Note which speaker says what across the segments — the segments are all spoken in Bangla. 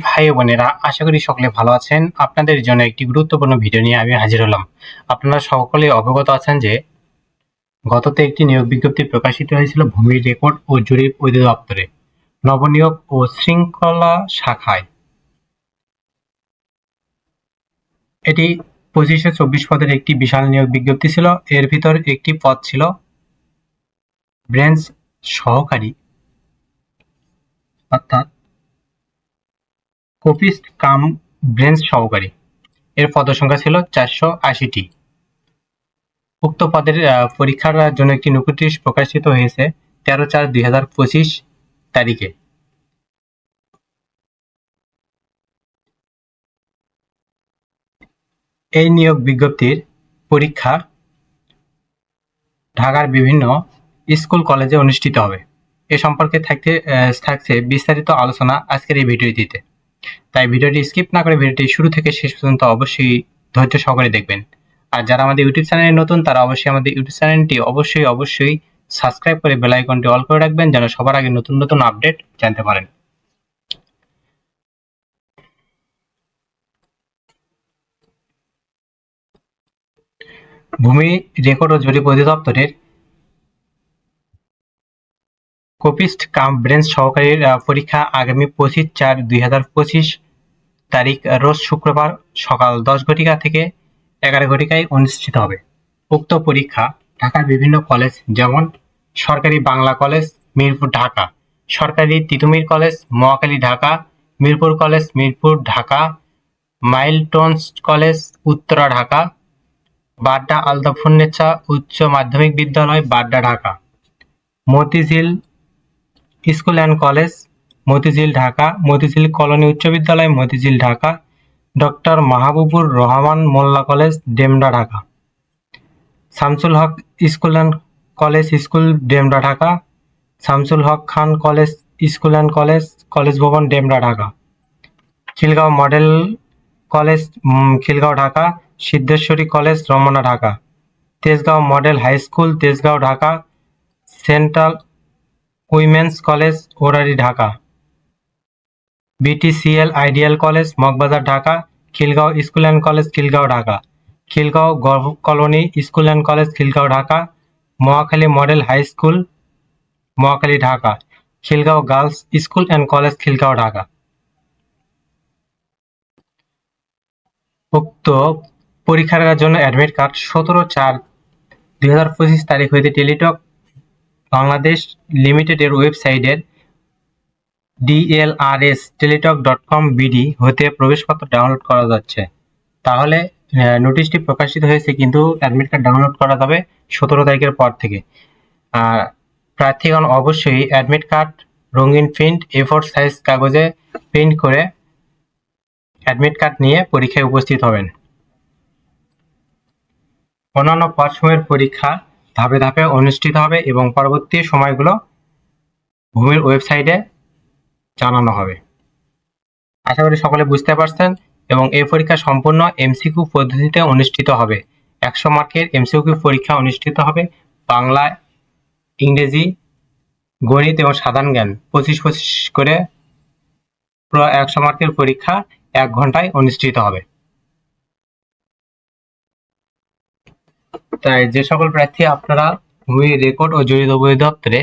Speaker 1: ভাই ও বোনেরা, আশা করি সকলে ভালো আছেন। আপনাদের জন্য একটি গুরুত্বপূর্ণ ভিডিও নিয়ে আমি হাজির হলাম। আপনারা সকলে অবগত আছেন যে গততে একটি নিয়োগ বিজ্ঞপ্তি প্রকাশিত হয়েছিল ভূমি রেকর্ড ও জরিপ অধিদপ্তরে নবনিয়োগ ও শৃঙ্খলা শাখায়। এটি 2524 পদের একটি বিশাল নিয়োগ বিজ্ঞপ্তি ছিল। এর ভিতর একটি পদ ছিল ব্রাঞ্চ সহকারী, অর্থাৎ কপিস্ট কাম ব্রাঞ্চ সহকারী। এর পদসংখ্যা ছিল 480টি। উক্ত পদের পরীক্ষার জন্য একটি নোটিশ প্রকাশিত হয়েছে 13/4/2025 তারিখে। এই নিয়োগ বিজ্ঞপ্তির পরীক্ষা ঢাকার বিভিন্ন স্কুল কলেজে অনুষ্ঠিত হবে। এ সম্পর্কে থাকছে বিস্তারিত আলোচনা আজকের এই ভিডিওটিতে। তাই ভিডিওটি স্কিপ না করে ভিডিওটি শুরু থেকে শেষ পর্যন্ত অবশ্যই ধৈর্য সহকারে দেখবেন। আর যারা আমাদের ইউটিউব চ্যানেলে নতুন তারা অবশ্যই আমাদের ইউটিউব চ্যানেলটি অবশ্যই সাবস্ক্রাইব করে বেল আইকনটি অল করে রাখবেন, যেন সবার আগে নতুন নতুন আপডেট জানতে পারেন। ভূমি রেকর্ড ও জরিপ অধিদপ্তরের কপিস্ট কাম ব্রাঞ্চ সহকারীর পরীক্ষা আগামী 25/4/2025 তারিখ রোজ শুক্রবার সকাল 10 ঘটিকা থেকে 11 ঘটিকায় অনুষ্ঠিত হবে। উক্ত পরীক্ষা ঢাকার বিভিন্ন কলেজ যেমন সরকারি বাংলা কলেজ মিরপুর ঢাকা, সরকারি Titumir college Mohakhali Dhaka, Mirpur college Mirpur Dhaka, Milestone college Uttara Dhaka, Badda Altafunnesa উচ্চ মাধ্যমিক বিদ্যালয় Badda Dhaka, Motijheel school and college Motijheel Dhaka, Motijheel colony উচ্চ বিদ্যালয় Motijheel Dhaka, doctor Mahbubur Rahman Molla college Demra Dhaka, Shamsul Haque school and college school Demra Dhaka, Shamsul Haque Khan college school and college college ভবন Demra Dhaka, Khilgaon model college Khilgaon Dhaka, Siddheswari college Ramna Dhaka, Tejgaon model high school Tejgaon Dhaka, central women's college Wari Dhaka, BTCL ideal college Moghbazar Dhaka, Khilgaon school and college Khilgaon Dhaka, Khilgaon colony school and college Khilgaon Dhaka, Mohakhali model high school Mohakhali Dhaka, Khilgaon girls school and college Khilgaon Dhaka. উক্ত পরীক্ষার জন্য অ্যাডমিট কার্ড 17/4/2025 তারিখ হইতে টেলিটক বাংলাদেশ লিমিটেডের ওয়েবসাইটের dlrs.teletalk.com/bd হতে প্রবেশপত্র ডাউনলোড করা যাচ্ছে। তাহলে নোটিশটি প্রকাশিত হয়েছে, কিন্তু অ্যাডমিট কার্ড ডাউনলোড করা যাবে 17 তারিখের পর থেকে। আর প্রার্থীগণ অবশ্যই অ্যাডমিট কার্ড রঙিন প্রিন্ট A4 সাইজ কাগজে প্রিন্ট করে অ্যাডমিট কার্ড নিয়ে পরীক্ষায় উপস্থিত হবেন। অন্যান্য পদসমূহের পরীক্ষা ধাপে ধাপে অনুষ্ঠিত হবে এবং পরবর্তী সময়গুলো ভূমির ওয়েবসাইটে জানানো হবে। আশা করি সকলে বুঝতে পারছেন। এবং এই পরীক্ষা সম্পূর্ণ এমসিকিউ পদ্ধতিতে অনুষ্ঠিত হবে। 100 মার্কের এমসিকিউ পরীক্ষা অনুষ্ঠিত হবে। বাংলা, ইংরেজি, গণিত এবং সাধারণ জ্ঞান 25 করে পুরো 100 মার্কের পরীক্ষা 1 ঘন্টায় অনুষ্ঠিত হবে। তাই যে সকল প্রার্থী আপনারা ভূমি রেকর্ড ও জরিপ অধিদপ্তরে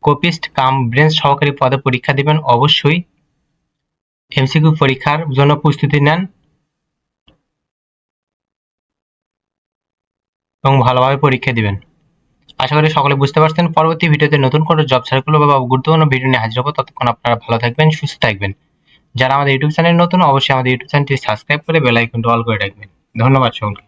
Speaker 1: কপিস্ট কাম ব্রাঞ্চ সহকারী পদে পরীক্ষা দিবেন, অবশ্যই এমসিকিউ পরীক্ষার জন্য প্রস্তুতি নেন এবং ভালোভাবে পরীক্ষা দিবেন। আশা করি সকলে বুঝতে পারছেন। পরবর্তী ভিডিওতে নতুন কোনো জব সার্কুলার বা গুরুত্বপূর্ণ ভিডিও নিয়ে হাজির হবো। ততক্ষণ আপনারা ভালো থাকবেন, সুস্থ থাকবেন। যারা আমাদের ইউটিউব চ্যানেল নতুন অবশ্যই আমাদের ইউটিউব চ্যানেলটি সাবস্ক্রাইব করে বেল আইকনটি অল করে রাখবেন। ধন্যবাদ সকলকে।